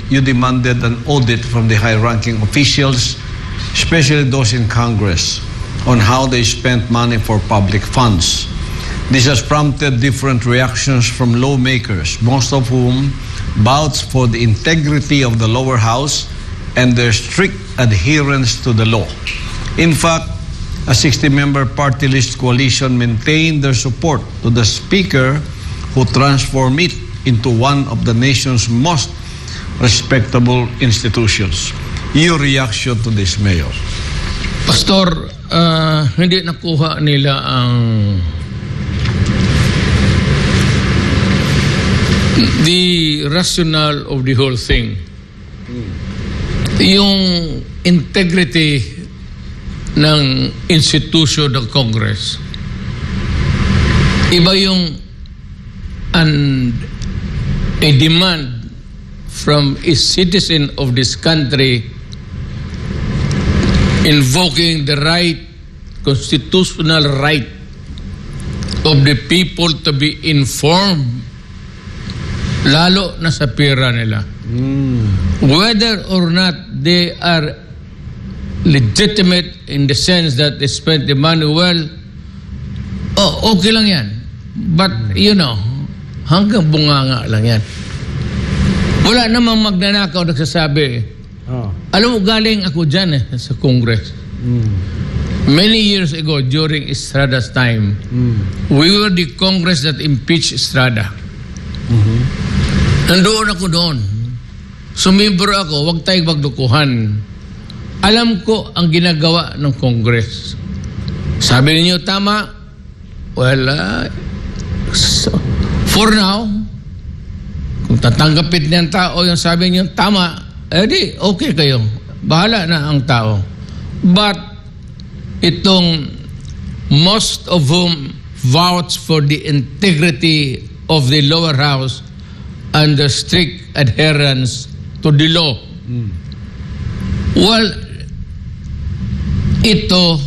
you demanded an audit from the high-ranking officials, especially those in Congress, on how they spent money for public funds. This has prompted different reactions from lawmakers, most of whom vouch for the integrity of the lower house and their strict adherence to the law. In fact, a 60-member party list coalition maintained their support to the Speaker, who transformed it into one of the nation's most respectable institutions. Your reaction to this, Mayor? Pastor, hindi nakuha nila ang the rationale of the whole thing. Yung integrity ng institution ng Congress. Iba yung a demand from a citizen of this country invoking the right, constitutional right of the people to be informed, lalo na sa pera nila. Whether or not they are legitimate in the sense that they spent the money well, okay lang yan. But, hanggang bunganga lang yan. Wala namang magnanakaw nagsasabi. Alam mo, galing ako dyan sa Congress. Many years ago, during Estrada's time, we were the Congress that impeached Estrada. Nandoon ako doon. Sumibro ako, huwag tayong magdukuhan. Alam ko ang ginagawa ng Congress. Sabi niyo tama. Well, for now, kung tatanggapin niyan tao yung sabi niyo tama, di okay kayo. Bahala na ang tao. But itong most of whom vouch for the integrity of the lower house and the strict adherence to the law. Well, ito,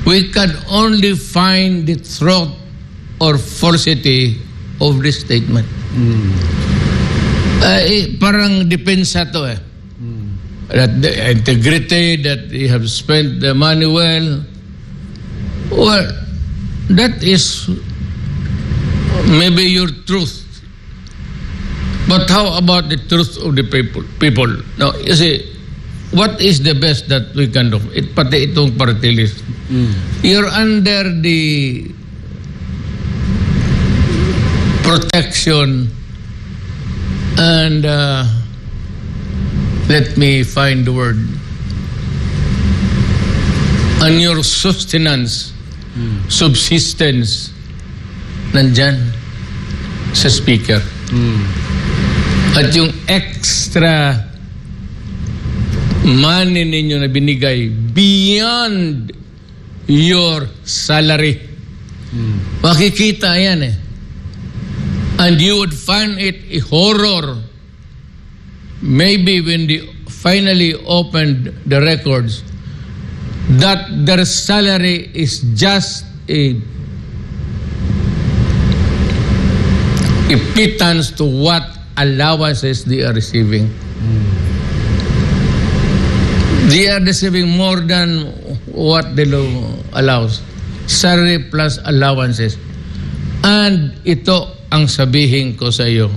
we can only find the truth or falsity of this statement. Parang depensa to that the integrity, that they have spent the money well. Well, that is maybe your truth. But how about the truth of the people? Now, you see, what is the best that we can do? Pati itong party list. You're under the protection and let me find the word. And your sustenance, subsistence, nandyan sa speaker. At yung extra money ninyo na binigay beyond your salary. Makikita yan And you would find it a horror. Maybe when they finally opened the records, that their salary is just a pittance to what allowances they are receiving. They are receiving more than what the law allows. Salary plus allowances. And ito ang sabihin ko sa iyo.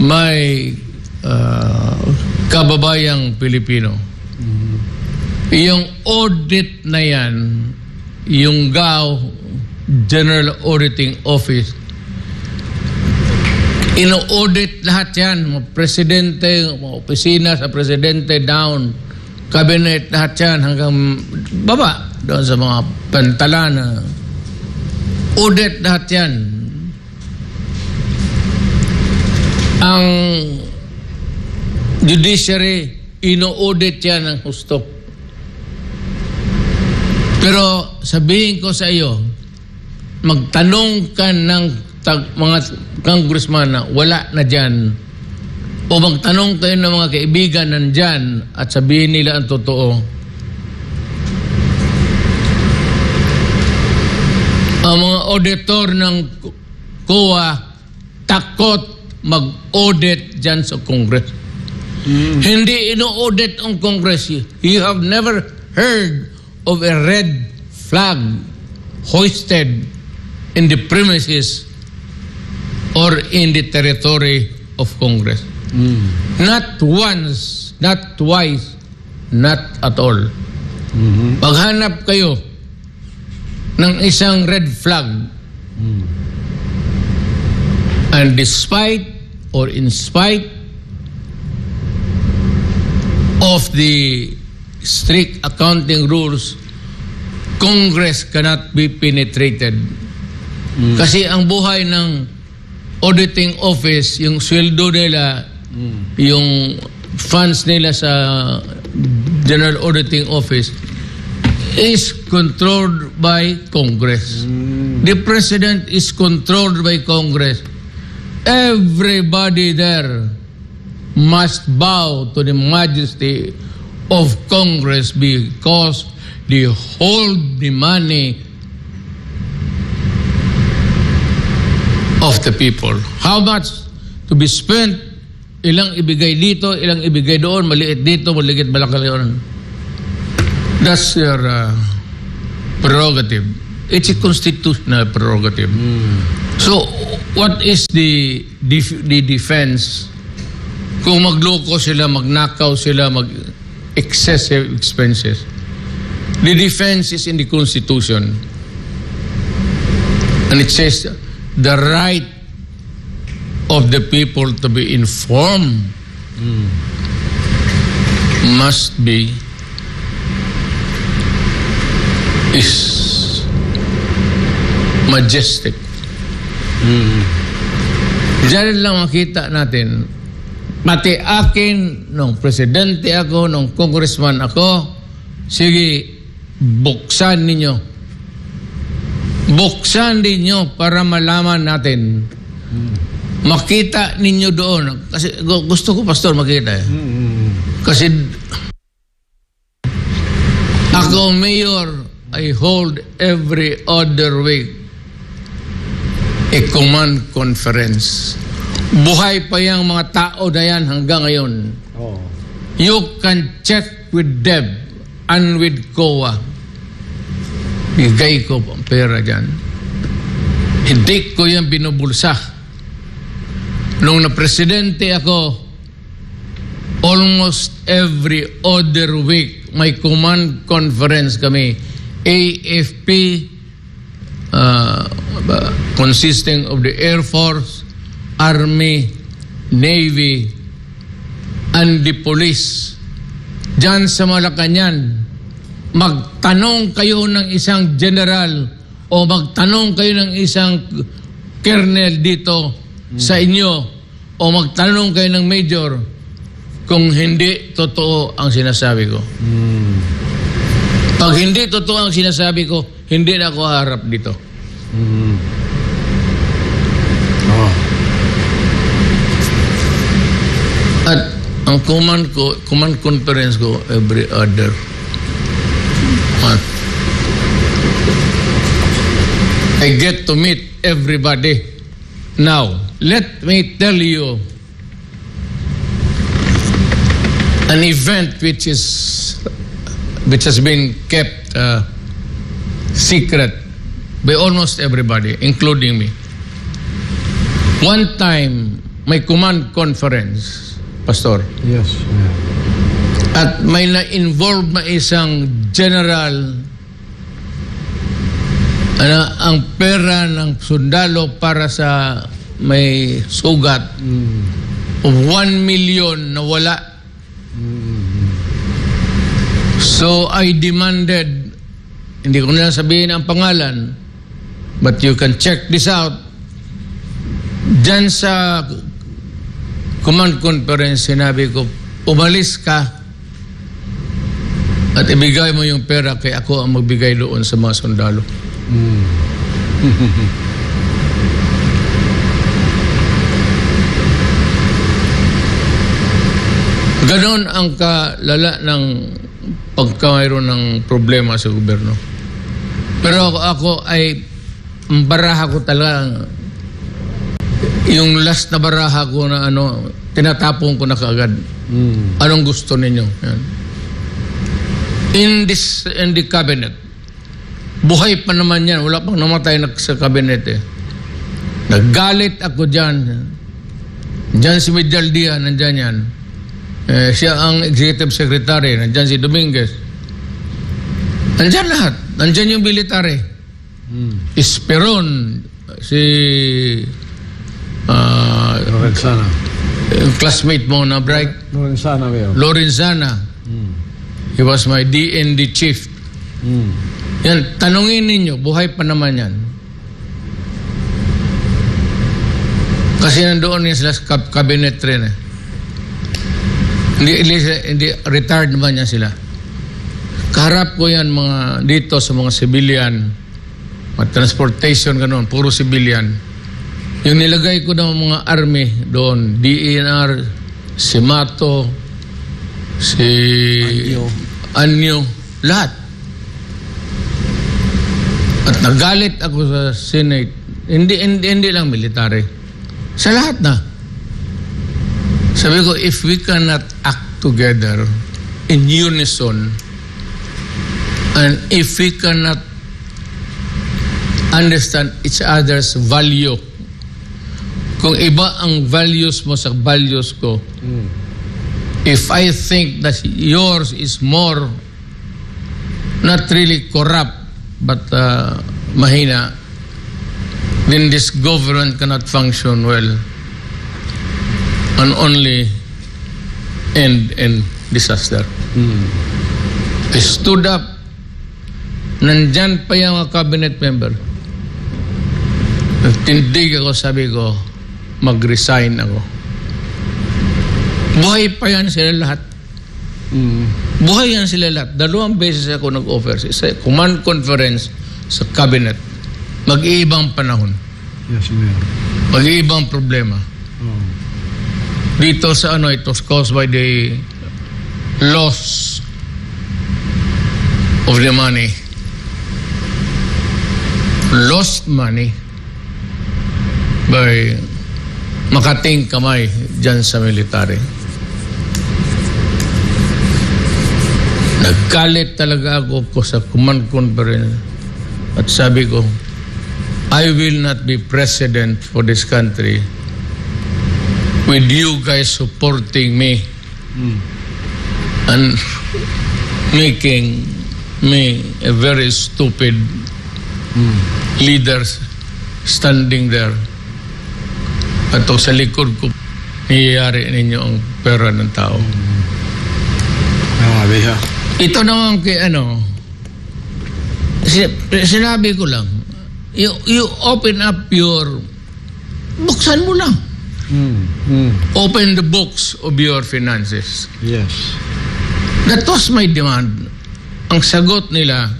May kababayang Pilipino. Yung audit na yan, yung GAO, General Auditing Office, ino-audit lahat yan. Mga presidente, mga opisina sa presidente down, cabinet, lahat yan hanggang baba, doon sa mga pantalana. Audit lahat yan. Ang judiciary, ino-audit yan ng husto. Pero sabihin ko sa iyo, magtanong ka ng mga congressman na wala na dyan, o magtanong kayo ng mga kaibigan nandyan at sabihin nila ang totoo. Ang mga auditor ng COA takot mag-audit dyan sa Congress. Hindi ino-audit ang Congress. You have never heard of a red flag hoisted in the premises or in the territory of Congress. Not once, not twice, not at all. Paghanap kayo ng isang red flag, and despite or in spite of the strict accounting rules, Congress cannot be penetrated. Kasi ang buhay ng auditing office, yung sweldo nila, yung funds nila sa General Auditing Office is controlled by Congress. The President is controlled by Congress. Everybody there must bow to the majesty of Congress because they hold the money of the people. How much to be spent, ilang ibigay dito, ilang ibigay doon, maliit dito, maliit malaki doon. That's your prerogative. It's a constitutional prerogative. So, what is the defense kung magloko sila, magnakaw sila, mag-excessive expenses? The defense is in the Constitution. And it says, the right of the people to be informed must be is majestic. Diyan lang makita natin, pati akin, nung presidente ako, nung congressman ako, sige, buksan ninyo. Buksan ninyo para malaman natin. Makita ninyo doon. Kasi gusto ko, Pastor, makita eh. Kasi ako, Mayor, I hold every other week a command conference. Buhay pa yung mga tao na yan hanggang ngayon. You can check with Deb and with COA. Bigay ko ang pera dyan. Hindi ko yan binubulsa. Nung na-presidente ako, almost every other week, may command conference kami. AFP, consisting of the Air Force, Army, Navy, and the Police. Diyan sa Malacanang, magtanong kayo ng isang general o magtanong kayo ng isang colonel dito sa inyo o magtanong kayo ng major kung hindi totoo ang sinasabi ko. Pag hindi totoo ang sinasabi ko, hindi na ako haharap dito. At ang command conference ko every other month. I get to meet everybody. Now, let me tell you an event which has been kept secret by almost everybody, including me. One time, may command conference, Pastor. Yes. At may na-involve na isang general ang pera ng sundalo para sa may sugat of 1 million na wala. So I demanded, hindi ko na sabihin ang pangalan, but you can check this out. Diyan sa command conference, sinabi ko, umalis ka at ibigay mo yung pera kay ako ang magbigay doon sa mga sundalo. Ganon ang kalala ng pagkamayroon ng problema sa gobyerno. Pero ako ay baraha ko talaga Yung last na baraha ko na tinatapon ko na kaagad. Anong gusto ninyo? Yan. In the cabinet, buhay pa naman yan. Wala pang namatay sa cabinet eh. Naggalit ako dyan. Dyan si Medialdia, nandyan yan. Siya ang executive secretary. Nandyan si Dominguez. Nandyan lahat. Nandyan yung military. Esperon, si Lorenzana. yung classmate mo na bright. Lorenzana, Mayor. Lorenzana. He was my DND chief. Yan, tanungin ninyo, buhay pa naman yan. Kasi nandoon yan sila sa cabinet rin eh. Hindi retired naman yan sila. Kaharap ko yan mga dito sa mga civilian, mga transportation ganoon, puro civilian. Yung nilagay ko ng mga army doon, DNR, si Mato, si Anyo, lahat. At nagalit ako sa Senate. Hindi lang military. Sa lahat na. Sabi ko, if we cannot act together in unison, and if we cannot understand each other's value, kung iba ang values mo sa values ko, if I think that yours is more, not really corrupt, but mahina, then this government cannot function well and only end in disaster. I stood up. Nandyan pa yung mga cabinet member. Nagtindig ako, sabi ko, mag-resign ako. Buhay pa yan sila lahat. Buhay yan sila lahat. 2 beses ako nag-offer sa command conference sa cabinet. Mag-iibang panahon. Yes, Mayor. Mag-iibang problema. Dito sa it was caused by the loss of the money. Lost money by makating kamay dyan sa military. Nagkalit talaga ako sa command conference at sabi ko, I will not be president for this country with you guys supporting me and making me a very stupid leader standing there. At sa likod ko, niyayari ninyo ang pera ng tao. Ito naman kay sinabi ko lang, you open up buksan mo lang. Open the books of your finances. Yes. That was my demand. Ang sagot nila,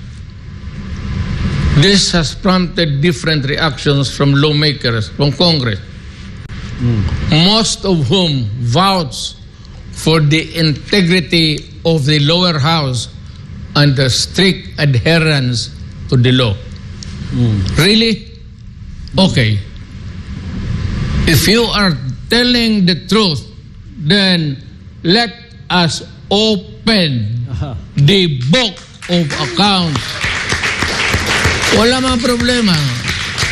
this has prompted different reactions from lawmakers, from Congress, most of whom vouch for the integrity of the lower house and the strict adherence to the law. Really? Okay. If you are telling the truth, then let us open the book of accounts. Wala mga problema.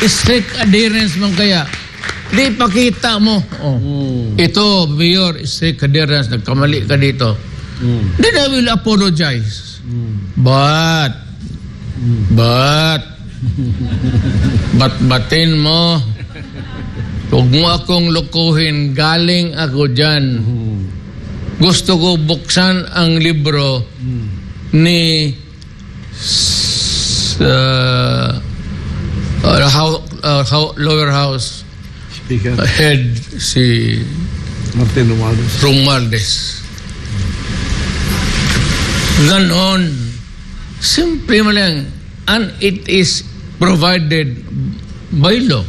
Strict adherence man kaya. Di pakita mo. Ito, Mayor, strict adherence. Nagkamali ka dito. Then I will apologize. But, batin mo. Huwag mo akong lukuhin. Galing ako dyan. Gusto ko buksan ang libro ni lower house Speaker. Head si Romualdez. Ganon. Simple mo lang. And it is provided by law.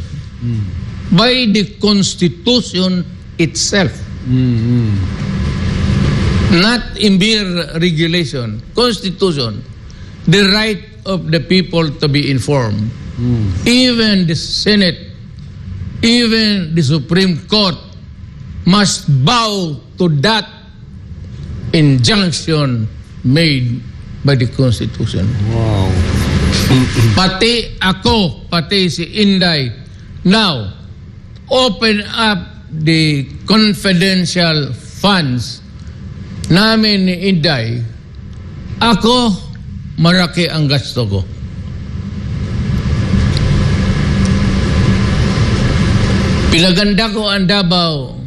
By the Constitution itself. Not in mere regulation. Constitution. The right of the people to be informed. Even the Senate even the Supreme Court must bow to that injunction made by the Constitution. Wow. Pati ako, pati si Inday, now, open up the confidential funds namin ni Inday. Ako, maraki ang gasto ko. Pinaganda ko ang Davao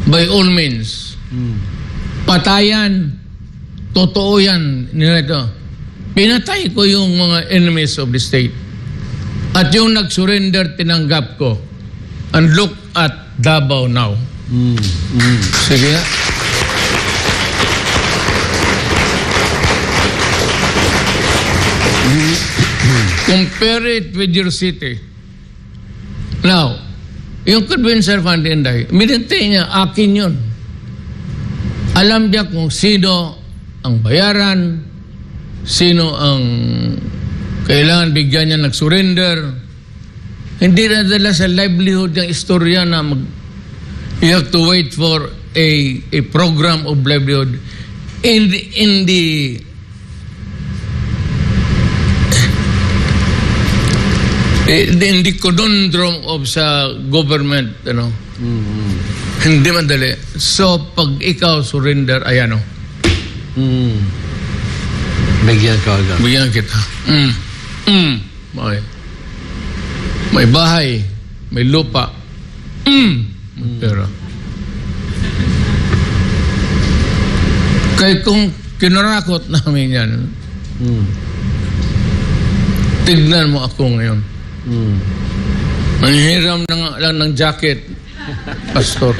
by all means. Patayan, totoo yan nito. Pinatay ko yung mga enemies of the state. At yung nag-surrender, tinanggap ko. And look at Davao now. Sige nga. Compare it with your city. Now, yung convention fund Inday, minintay niya, akin yun. Alam niya kung sino ang bayaran, sino ang kailangan bigyan niya nag-surrender. Hindi na dala sa livelihood yung istorya na you have to wait for a program of livelihood in the conundrum of sa government, you know. Hindi madali. So, pag ikaw surrender, ayan o. Bigyan ka agad. Bigyan kita. Okay. May bahay, may lupa, may pera. Kaya kung kinarakot namin yan, tignan mo ako ngayon. Manghiram lang ng jacket, pastor.